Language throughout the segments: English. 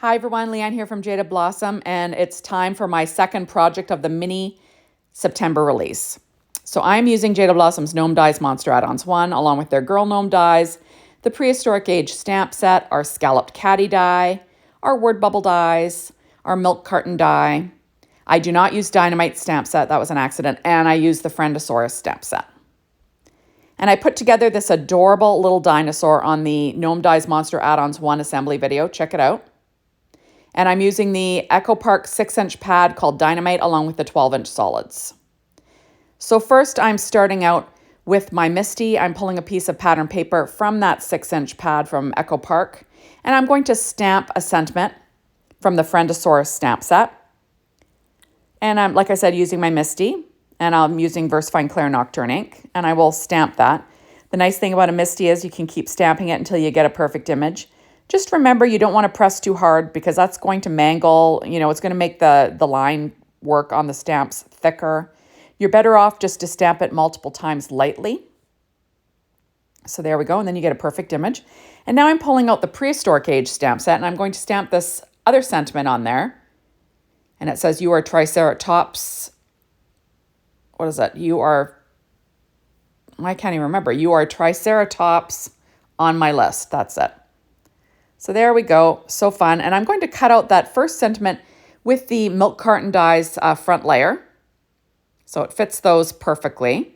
Hi everyone, Leanne here from Jaded Blossom, and it's time for my second project of the mini September release. So I'm using Jaded Blossom's Gnome Dies Monster Add Ons 1, along with their Girl Gnome dies, the Prehistoric Age stamp set, our Scallop Caddy die, our Word Bubble dies, our Milk Carton die. I do not use Dynamite stamp set, that was an accident, and I use the Friend-a-saurus stamp set. And I put together this adorable little dinosaur on the Gnome Dies Monster Add Ons 1 assembly video. Check it out. And I'm using the Echo Park 6-inch pad called Dynamite along with the 12-inch solids. So first I'm starting out with my Misty. I'm pulling a piece of pattern paper from that 6-inch pad from Echo Park. And I'm going to stamp a sentiment from the Friend-a-saurus stamp set. And I'm, like I said, using my Misty. And I'm using VersaFine Clair Nocturne ink. And I will stamp that. The nice thing about a Misty is you can keep stamping it until you get a perfect image. Just remember, you don't want to press too hard because that's going to mangle, it's going to make the line work on the stamps thicker. You're better off just to stamp it multiple times lightly. So there we go. And then you get a perfect image. And now I'm pulling out the Prehistoric Age stamp set and I'm going to stamp this other sentiment on there. And it says, you are Triceratops. What is that? I can't even remember. You are Triceratops on my list. That's it. So there we go, so fun. And I'm going to cut out that first sentiment with the Milk Carton dies front layer. So it fits those perfectly.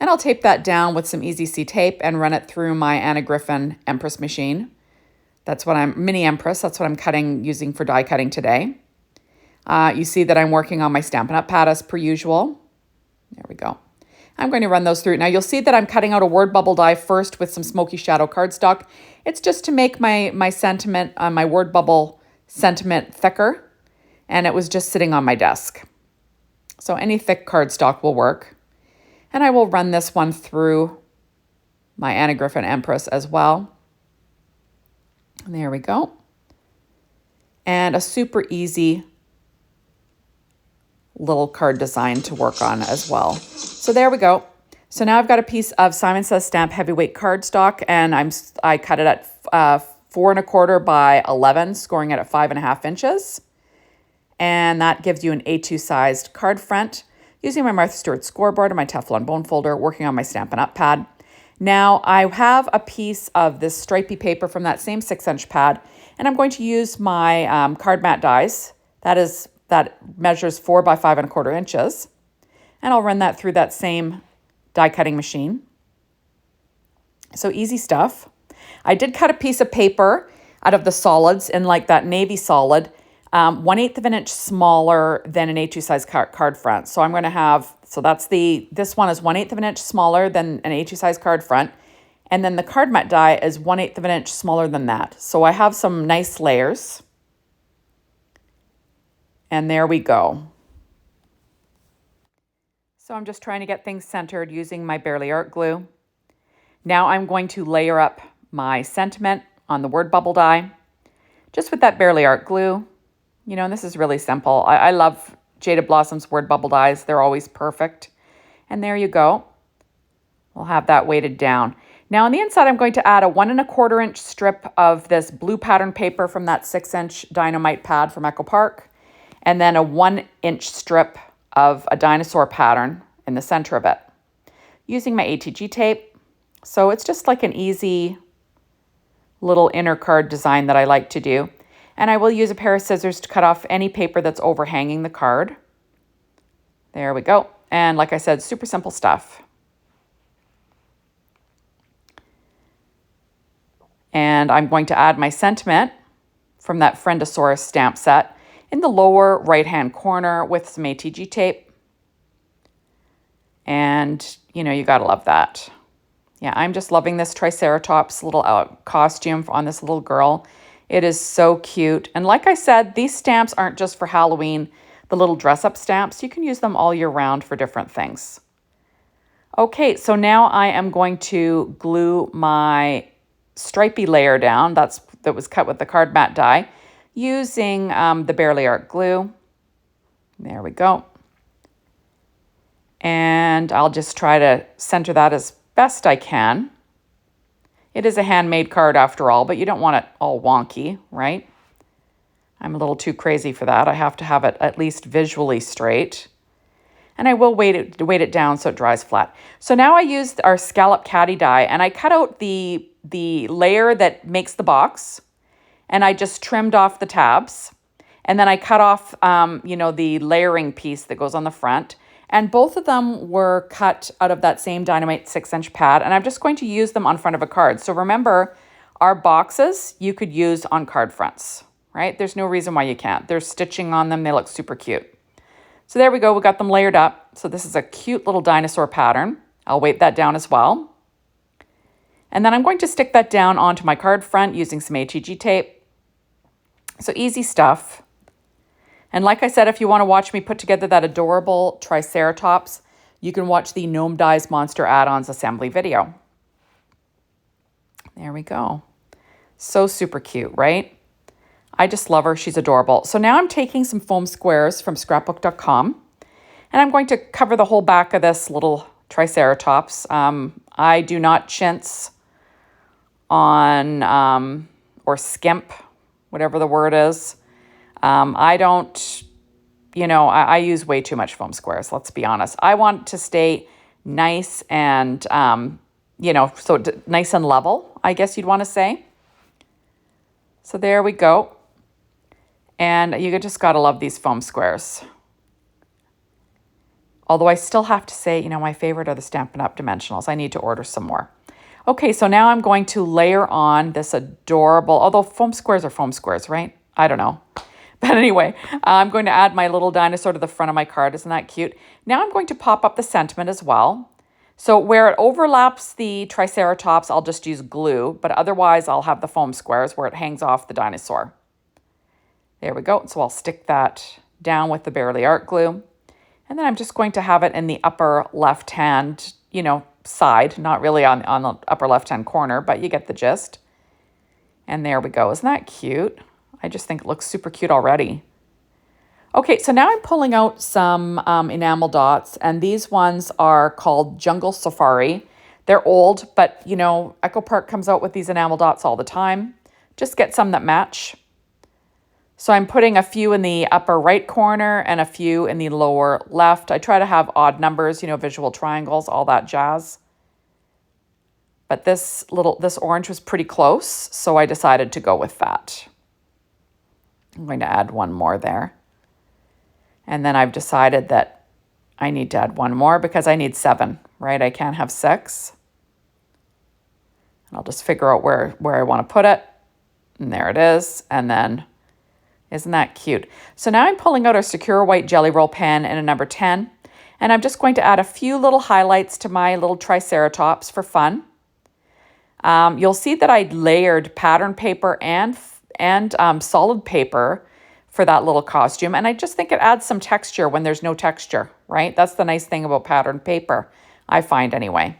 And I'll tape that down with some Easy C tape and run it through my Anna Griffin Empress machine. Mini Empress, that's what I'm using for die cutting today. You see that I'm working on my Stampin' Up! Pad as per usual. There we go. I'm going to run those through. Now you'll see that I'm cutting out a word bubble die first with some smoky shadow cardstock. It's just to make my sentiment, my word bubble sentiment thicker. And it was just sitting on my desk. So any thick cardstock will work. And I will run this one through my Anna Griffin Empress as well. And there we go. And a super easy little card design to work on as well. So there we go. So now I've got a piece of Simon Says Stamp heavyweight cardstock, and I cut it at 4 1/4 by 11, scoring it at 5.5 inches. And that gives you an A2 sized card front using my Martha Stewart scoreboard and my Teflon bone folder, working on my Stampin' Up! Pad. Now I have a piece of this stripy paper from that same 6-inch pad, and I'm going to use my card mat dies. That measures 4 by 5 1/4 inches. And I'll run that through that same die cutting machine. So easy stuff. I did cut a piece of paper out of the solids in like that navy solid, 1/8 of an inch smaller than an A2 size card front. So I'm going to have, this one is 1/8 of an inch smaller than an A2 size card front. And then the card mat die is 1/8 of an inch smaller than that. So I have some nice layers. And there we go. So I'm just trying to get things centered using my Barely Art glue. Now I'm going to layer up my sentiment on the word bubble die, just with that Barely Art glue. And this is really simple. I love Jaded Blossom's word bubble dies. They're always perfect. And there you go. We'll have that weighted down. Now on the inside, I'm going to add a 1 1/4 inch strip of this blue pattern paper from that 6-inch Dynamite pad from Echo Park. And then a 1-inch strip of a dinosaur pattern in the center of it, using my ATG tape. So it's just like an easy little inner card design that I like to do. And I will use a pair of scissors to cut off any paper that's overhanging the card. There we go. And like I said, super simple stuff. And I'm going to add my sentiment from that Friend-a-saurus stamp set in the lower right-hand corner with some ATG tape. And, you gotta love that. Yeah, I'm just loving this Triceratops little costume on this little girl. It is so cute. And like I said, these stamps aren't just for Halloween, the little dress-up stamps. You can use them all year round for different things. Okay, so now I am going to glue my stripy layer down that was cut with the card mat die, using the Barely Art glue. There we go. And I'll just try to center that as best I can. It is a handmade card after all, but you don't want it all wonky, right? I'm a little too crazy for that. I have to have it at least visually straight. And I will weight it down so it dries flat. So now I used our Scallop Caddy die, and I cut out the layer that makes the box, and I just trimmed off the tabs. And then I cut off, the layering piece that goes on the front. And both of them were cut out of that same Dynamite 6-inch pad. And I'm just going to use them on front of a card. So remember, our boxes you could use on card fronts, right? There's no reason why you can't. There's stitching on them. They look super cute. So there we go. We got them layered up. So this is a cute little dinosaur pattern. I'll weight that down as well. And then I'm going to stick that down onto my card front using some HEG tape. So easy stuff. And like I said, if you want to watch me put together that adorable Triceratops, you can watch the Gnome Dies Monster Add Ons assembly video. There we go. So super cute, right? I just love her. She's adorable. So now I'm taking some foam squares from scrapbook.com, and I'm going to cover the whole back of this little Triceratops. I do not chintz on or skimp, whatever the word is. I don't, I use way too much foam squares, let's be honest. I want to stay nice and, nice and level, I guess you'd want to say. So there we go. And you just got to love these foam squares. Although I still have to say, my favorite are the Stampin' Up! Dimensionals. I need to order some more. Okay, so now I'm going to layer on this adorable, although foam squares are foam squares, right? I don't know. But anyway, I'm going to add my little dinosaur to the front of my card. Isn't that cute? Now I'm going to pop up the sentiment as well. So where it overlaps the Triceratops, I'll just use glue, but otherwise I'll have the foam squares where it hangs off the dinosaur. There we go. So I'll stick that down with the Bearly Art glue. And then I'm just going to have it in the upper left-hand, side, not really on the upper left-hand corner, but you get the gist. And there we go. Isn't that cute? I just think it looks super cute already. Okay, so now I'm pulling out some enamel dots, and these ones are called Jungle Safari. They're old, but Echo Park comes out with these enamel dots all the time. Just get some that match. So I'm putting a few in the upper right corner and a few in the lower left. I try to have odd numbers, visual triangles, all that jazz. But this orange was pretty close, so I decided to go with that. I'm going to add one more there. And then I've decided that I need to add one more because I need 7, right? I can't have 6. And I'll just figure out where I want to put it. And there it is. And then, isn't that cute? So now I'm pulling out our Secure White Jelly Roll pen in a number 10. And I'm just going to add a few little highlights to my little Triceratops for fun. You'll see that I layered pattern paper and solid paper for that little costume. And I just think it adds some texture when there's no texture, right? That's the nice thing about pattern paper, I find anyway.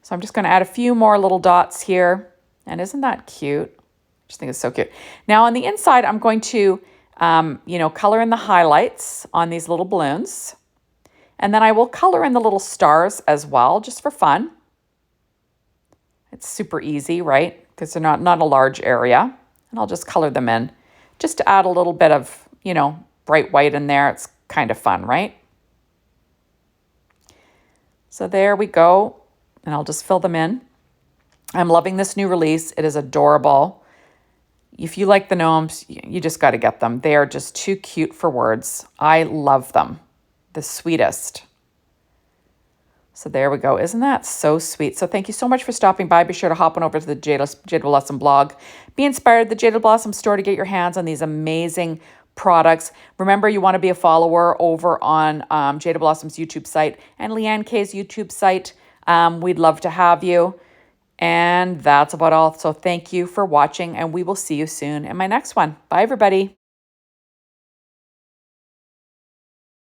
So I'm just going to add a few more little dots here. And isn't that cute? I just think it's so cute. Now on the inside, I'm going to, color in the highlights on these little balloons. And then I will color in the little stars as well, just for fun. It's super easy, right? Because they're not a large area. And I'll just color them in just to add a little bit of, bright white in there. It's kind of fun, right? So there we go. And I'll just fill them in. I'm loving this new release. It is adorable. If you like the gnomes, you just got to get them. They are just too cute for words. I love them. The sweetest. So there we go. Isn't that so sweet? So thank you so much for stopping by. Be sure to hop on over to the Jaded Blossom blog. Be inspired, the Jaded Blossom store, to get your hands on these amazing products. Remember, you want to be a follower over on Jaded Blossom's YouTube site and Leanne K's YouTube site. We'd love to have you. And that's about all. So thank you for watching, and we will see you soon in my next one. Bye, everybody.